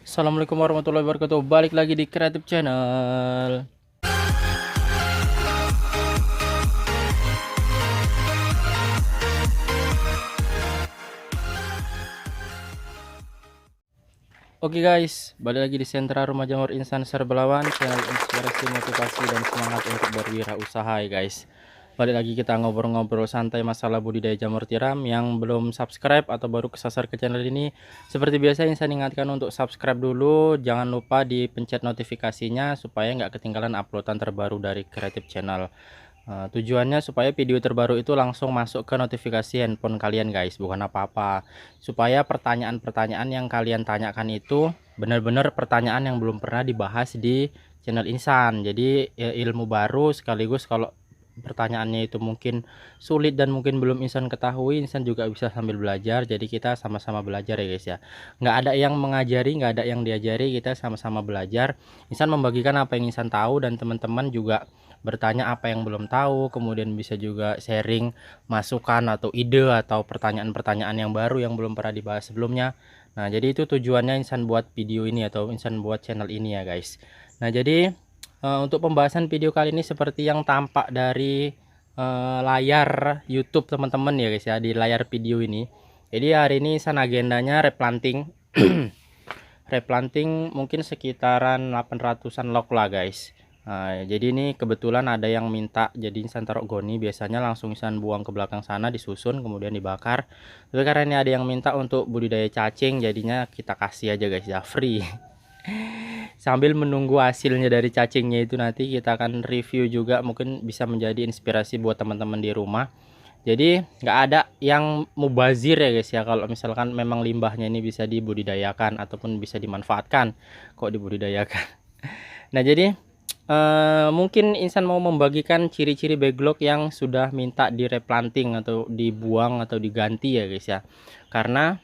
Assalamualaikum warahmatullahi wabarakatuh. Balik lagi di Kreatif Channel. Oke guys, balik lagi di Sentra Rumah Jamur Insan Serbelawan, channel inspirasi, motivasi, dan semangat untuk berwirausaha ya guys. Balik lagi kita ngobrol-ngobrol santai masalah budidaya jamur tiram. Yang belum subscribe atau baru kesasar ke channel ini, seperti biasa Insan ingatkan untuk subscribe dulu. Jangan lupa dipencet notifikasinya supaya nggak ketinggalan uploadan terbaru dari Kreatif Channel. Tujuannya supaya video terbaru itu langsung masuk ke notifikasi handphone kalian guys, bukan apa-apa. Supaya pertanyaan-pertanyaan yang kalian tanyakan itu benar-benar pertanyaan yang belum pernah dibahas di channel Insan. Jadi ya, ilmu baru sekaligus kalau pertanyaannya itu mungkin sulit dan mungkin belum Insan ketahui, Insan juga bisa sambil belajar. Jadi kita sama-sama belajar ya guys ya. Nggak ada yang mengajari, nggak ada yang diajari, kita sama-sama belajar. Insan membagikan apa yang Insan tahu dan teman-teman juga bertanya apa yang belum tahu, kemudian bisa juga sharing masukan atau ide atau pertanyaan-pertanyaan yang baru yang belum pernah dibahas sebelumnya. Nah, jadi itu tujuannya Insan buat video ini atau Insan buat channel ini ya guys. Nah, jadi untuk pembahasan video kali ini seperti yang tampak dari layar YouTube teman-teman ya guys ya, di layar video ini. Jadi hari ini Insan agendanya replanting. Replanting mungkin sekitaran 800-an log lah guys. Nah, jadi ini kebetulan ada yang minta jadi Insan taruh goni, biasanya langsung Insan buang ke belakang sana disusun kemudian dibakar. Tapi karena ini ada yang minta untuk budidaya cacing, jadinya kita kasih aja guys ya, free. Sambil menunggu hasilnya dari cacingnya itu, nanti kita akan review juga, mungkin bisa menjadi inspirasi buat teman-teman di rumah. Jadi nggak ada yang mubazir ya guys ya, kalau misalkan memang limbahnya ini bisa dibudidayakan ataupun bisa dimanfaatkan kok dibudidayakan. Nah, jadi mungkin Insan mau membagikan ciri-ciri backlog yang sudah minta di replanting atau dibuang atau diganti ya guys ya. Karena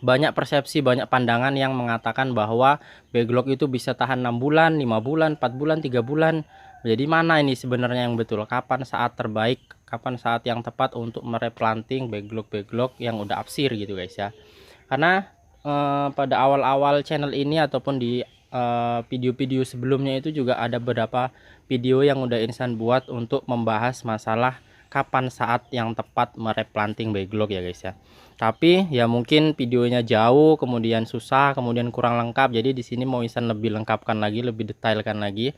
banyak persepsi, banyak pandangan yang mengatakan bahwa backlog itu bisa tahan 6 bulan, 5 bulan, 4 bulan, 3 bulan. Jadi mana ini sebenarnya yang betul? Kapan saat terbaik? Kapan saat yang tepat untuk mereplanting backlog yang udah absir gitu guys ya. Karena pada awal-awal channel ini ataupun di video-video sebelumnya itu juga ada beberapa video yang udah Insan buat untuk membahas masalah kapan saat yang tepat mereplanting backlog ya guys ya. Tapi ya mungkin videonya jauh, kemudian susah, kemudian kurang lengkap. Jadi di sini mau Insan lebih lengkapkan lagi, lebih detailkan lagi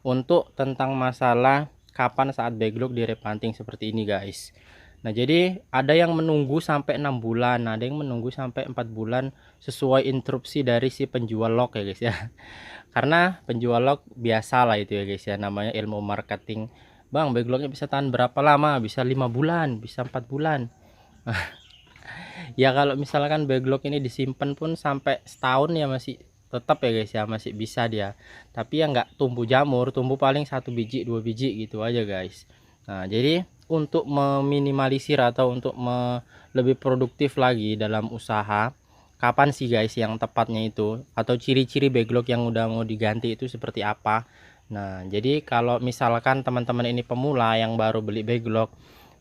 untuk tentang masalah kapan saat backlog direplanting seperti ini guys. Nah, jadi ada yang menunggu sampai 6 bulan, ada yang menunggu sampai 4 bulan sesuai instruksi dari si penjual log ya guys ya. Karena penjual log biasa lah itu ya guys ya, namanya ilmu marketing. Bang, backlognya bisa tahan berapa lama? Bisa 5 bulan, bisa 4 bulan. Ya kalau misalkan backlog ini disimpan pun sampai setahun ya masih tetap ya guys ya, masih bisa dia. Tapi ya nggak tumbuh jamur, tumbuh paling 1 biji 2 biji gitu aja guys. Nah, jadi untuk meminimalisir atau untuk lebih produktif lagi dalam usaha, kapan sih guys yang tepatnya itu, atau ciri-ciri backlog yang udah mau diganti itu seperti apa. Nah, jadi kalau misalkan teman-teman ini pemula yang baru beli backlog,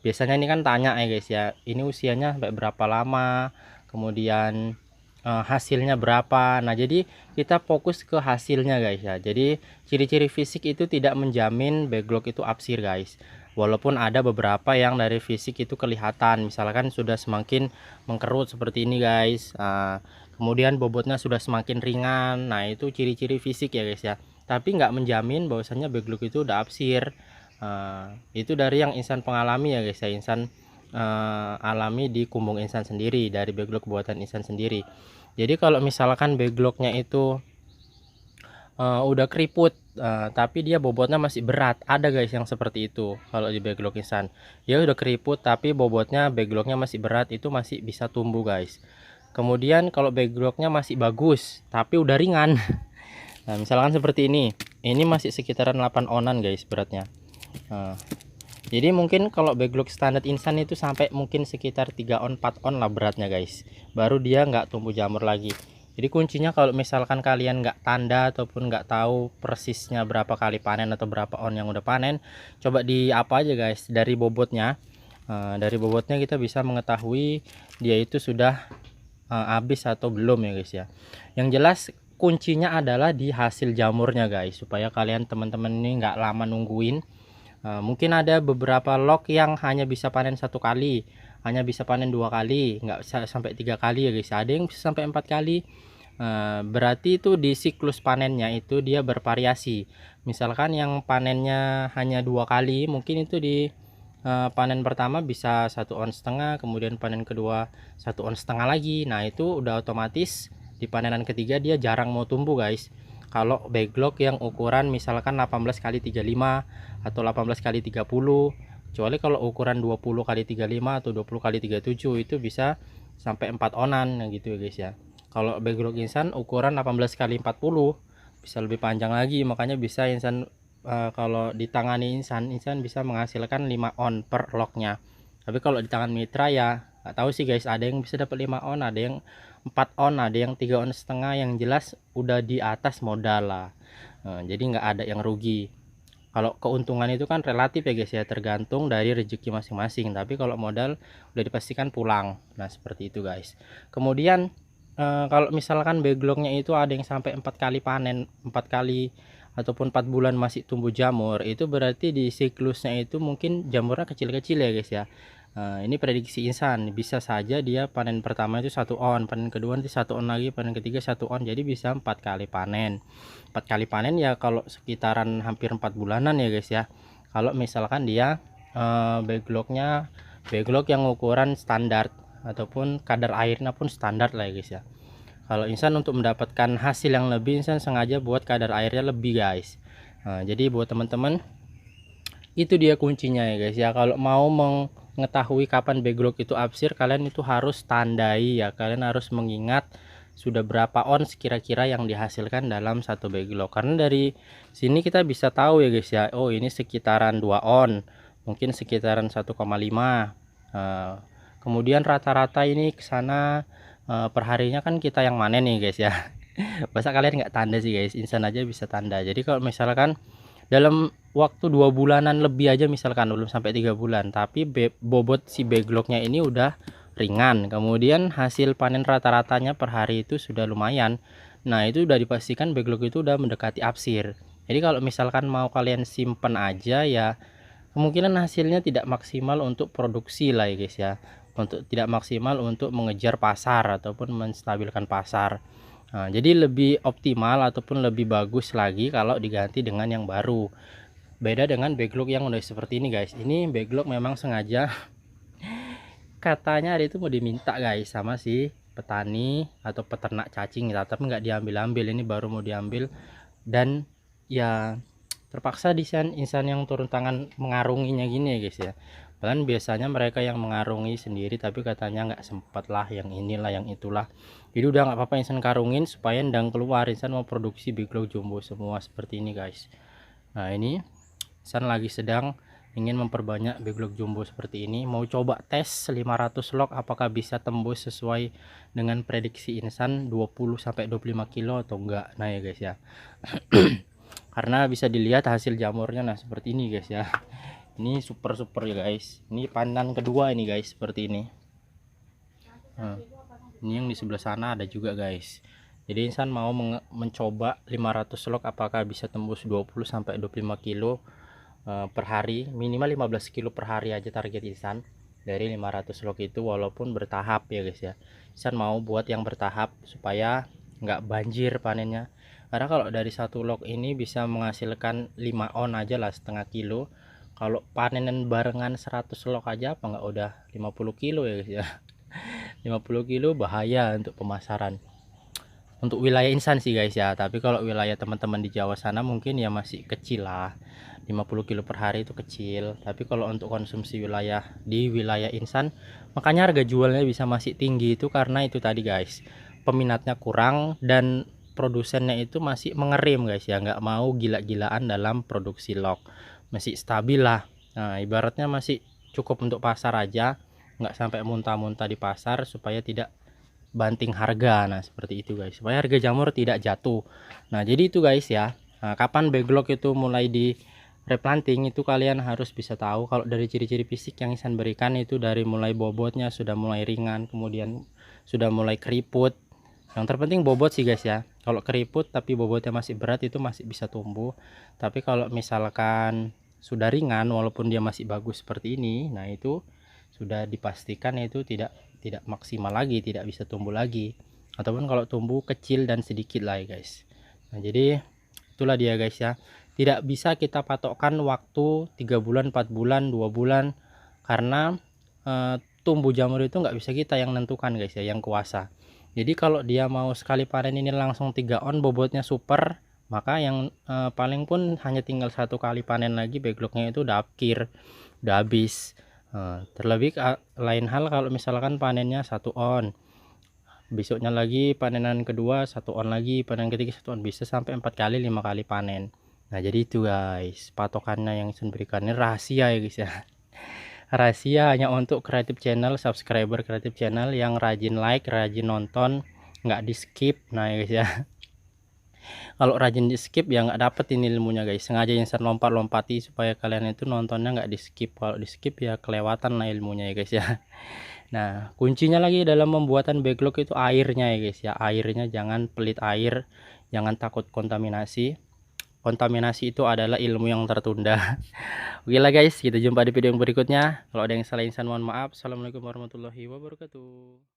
biasanya ini kan tanya ya guys ya, ini usianya sampai berapa lama, kemudian hasilnya berapa. Nah, jadi kita fokus ke hasilnya guys ya. Jadi ciri-ciri fisik itu tidak menjamin backlog itu absir guys. Walaupun ada beberapa yang dari fisik itu kelihatan, misalkan sudah semakin mengkerut seperti ini guys. Kemudian bobotnya sudah semakin ringan. Nah, itu ciri-ciri fisik ya guys ya. Tapi nggak menjamin bahwasanya backlog itu udah absir. Itu dari yang Insan pengalami ya guys ya. Insan alami di kumbung Insan sendiri, dari backlog buatan Insan sendiri. Jadi kalau misalkan backlognya itu udah keriput tapi dia bobotnya masih berat, ada guys yang seperti itu. Kalau di backlog Insan ya udah keriput tapi bobotnya backlognya masih berat, itu masih bisa tumbuh guys. Kemudian kalau backlognya masih bagus tapi udah ringan, nah misalkan seperti ini masih sekitaran 8 onan guys beratnya. Jadi mungkin kalau backlog standar Insan itu sampai mungkin sekitar 3 on 4 on lah beratnya guys, baru dia nggak tumbuh jamur lagi. Jadi kuncinya kalau misalkan kalian nggak tanda ataupun nggak tahu persisnya berapa kali panen atau berapa on yang udah panen, coba di apa aja guys, dari bobotnya. Dari bobotnya kita bisa mengetahui dia itu sudah habis atau belum ya guys ya. Yang jelas kuncinya adalah di hasil jamurnya guys, supaya kalian teman-teman ini nggak lama nungguin. Mungkin ada beberapa log yang hanya bisa panen 1 kali, hanya bisa panen 2 kali, nggak bisa sampai 3 kali ya guys. Ada yang bisa sampai 4 kali. Berarti itu di siklus panennya itu dia bervariasi. Misalkan yang panennya hanya 2 kali, mungkin itu di panen pertama bisa 1,5 on, kemudian panen kedua 1,5 on lagi. Nah itu udah otomatis di panenan ketiga dia jarang mau tumbuh guys. Kalau backlog yang ukuran misalkan 18 kali 35 atau 18 kali 30, kecuali kalau ukuran 20 kali 35 atau 20 kali 37 itu bisa sampai 4 onan gitu ya guys ya. Kalau backlog insan ukuran 18 kali 40 bisa lebih panjang lagi, makanya bisa insan kalau ditangani insan bisa menghasilkan 5 on per lognya. Tapi kalau di tangan mitra ya nggak tahu sih guys, ada yang bisa dapat 5 on, ada yang 4 on, ada yang 3,5 on. Yang jelas udah di atas modal lah. Jadi nggak ada yang rugi. Kalau keuntungan itu kan relatif ya guys ya, tergantung dari rezeki masing-masing. Tapi kalau modal udah dipastikan pulang. Nah seperti itu guys. Kemudian kalau misalkan backlognya itu ada yang sampai 4 kali panen, 4 kali ataupun 4 bulan masih tumbuh jamur, itu berarti di siklusnya itu mungkin jamurnya kecil-kecil ya guys ya. Ini prediksi insan, bisa saja dia panen pertama itu 1 on, panen kedua nanti 1 on lagi, panen ketiga 1 on, jadi bisa 4 kali panen. 4 kali panen ya kalau sekitaran hampir 4 bulanan ya guys ya. Kalau misalkan dia backlog yang ukuran standar ataupun kadar airnya pun standar lah ya guys ya. Kalau insan untuk mendapatkan hasil yang lebih, insan sengaja buat kadar airnya lebih guys. Jadi buat teman-teman itu dia kuncinya ya guys ya. Kalau mau mengetahui kapan backlog itu absir, kalian itu harus tandai ya. Kalian harus mengingat sudah berapa ons kira-kira yang dihasilkan dalam satu backlog. Karena dari sini kita bisa tahu ya guys ya. Oh ini sekitaran 2 on, mungkin sekitaran 1,5. Kemudian rata-rata ini ke sana perharinya kan kita yang manen nih guys ya. Masa kalian nggak tanda sih guys, insan aja bisa tanda. Jadi kalau misalkan dalam waktu 2 bulanan lebih aja, misalkan belum sampai 3 bulan, tapi bobot si backlognya ini udah ringan, kemudian hasil panen rata-ratanya per hari itu sudah lumayan. Nah itu udah dipastikan backlog itu udah mendekati absir. Jadi kalau misalkan mau kalian simpen aja ya, kemungkinan hasilnya tidak maksimal untuk produksi lah ya guys ya, untuk tidak maksimal untuk mengejar pasar ataupun menstabilkan pasar. Jadi lebih optimal ataupun lebih bagus lagi kalau diganti dengan yang baru. Beda dengan backlog yang udah seperti ini guys. Ini backlog memang sengaja katanya ada itu mau diminta guys sama si petani atau peternak cacing, tapi nggak diambil-ambil. Ini baru mau diambil dan ya terpaksa insan yang turun tangan mengarunginya gini ya guys ya. Bahkan biasanya mereka yang mengarungi sendiri, tapi katanya nggak sempat lah, yang inilah yang itulah. Jadi udah nggak apa-apa insan karungin supaya ndang keluar. Insan mau produksi backlog jumbo semua seperti ini guys. Nah ini insan lagi sedang ingin memperbanyak backlog jumbo seperti ini. Mau coba tes 500 log apakah bisa tembus sesuai dengan prediksi insan 20-25 kilo atau enggak. Nah ya guys ya. Karena bisa dilihat hasil jamurnya nah seperti ini guys ya. Ini super ya guys. Ini panen kedua ini guys, seperti ini. Ini yang di sebelah sana ada juga guys. Jadi insan mau mencoba 500 log apakah bisa tembus 20-25 kilo per hari, minimal 15 kilo per hari aja target insan dari 500 log itu, walaupun bertahap ya guys ya. Insan mau buat yang bertahap supaya nggak banjir panennya. Karena kalau dari satu log ini bisa menghasilkan 5 on aja lah, setengah kilo. Kalau panenan barengan 100 log aja apa nggak udah 50 kilo ya guys ya. 50 kilo bahaya untuk pemasaran untuk wilayah insan sih guys ya. Tapi kalau wilayah teman-teman di Jawa sana mungkin ya masih kecil lah, 50 kilo per hari itu kecil. Tapi kalau untuk konsumsi di wilayah insan, makanya harga jualnya bisa masih tinggi itu karena itu tadi guys, peminatnya kurang dan produsennya itu masih mengerim guys ya, nggak mau gila-gilaan dalam produksi log, masih stabil lah. Nah ibaratnya masih cukup untuk pasar aja, nggak sampai muntah-muntah di pasar supaya tidak banting harga. Nah seperti itu guys, supaya harga jamur tidak jatuh. Nah jadi itu guys ya. Nah, kapan backlog itu mulai di replanting itu kalian harus bisa tahu. Kalau dari ciri-ciri fisik yang insan berikan itu dari mulai bobotnya sudah mulai ringan, kemudian sudah mulai keriput. Yang terpenting bobot sih guys ya. Kalau keriput tapi bobotnya masih berat itu masih bisa tumbuh. Tapi kalau misalkan sudah ringan walaupun dia masih bagus seperti ini, nah itu sudah dipastikan itu tidak maksimal lagi, tidak bisa tumbuh lagi. Ataupun kalau tumbuh kecil dan sedikit lah ya guys. Nah, jadi itulah dia guys ya. Tidak bisa kita patokkan waktu 3 bulan, 4 bulan, 2 bulan karena tumbuh jamur itu nggak bisa kita yang nentukan guys ya, yang kuasa. Jadi kalau dia mau sekali panen ini langsung 3 on bobotnya super, maka yang paling pun hanya tinggal 1 kali panen lagi backlognya itu udah akhir, udah habis. Terlebih lain hal kalau misalkan panennya 1 on, besoknya lagi panenan kedua 1 on lagi, panen ketiga 1 on, bisa sampai 4 kali 5 kali panen. Nah jadi itu guys patokannya yang saya berikan, ini rahasia ya guys ya. Rahasia hanya untuk kreatif channel, subscriber kreatif channel yang rajin like, rajin nonton, nggak di skip. Nah ya guys ya, kalau rajin di skip ya nggak dapet ini ilmunya guys. Sengaja yang saya lompat-lompati supaya kalian itu nontonnya nggak di skip. Kalau di skip ya kelewatan lah ilmunya ya guys ya. Nah kuncinya lagi dalam pembuatan backlog itu airnya ya guys ya. Airnya jangan pelit air, jangan takut kontaminasi. Kontaminasi itu adalah ilmu yang tertunda. Oke lah guys, kita jumpa di video yang berikutnya. Kalau ada yang salah insan mohon maaf. Assalamualaikum warahmatullahi wabarakatuh.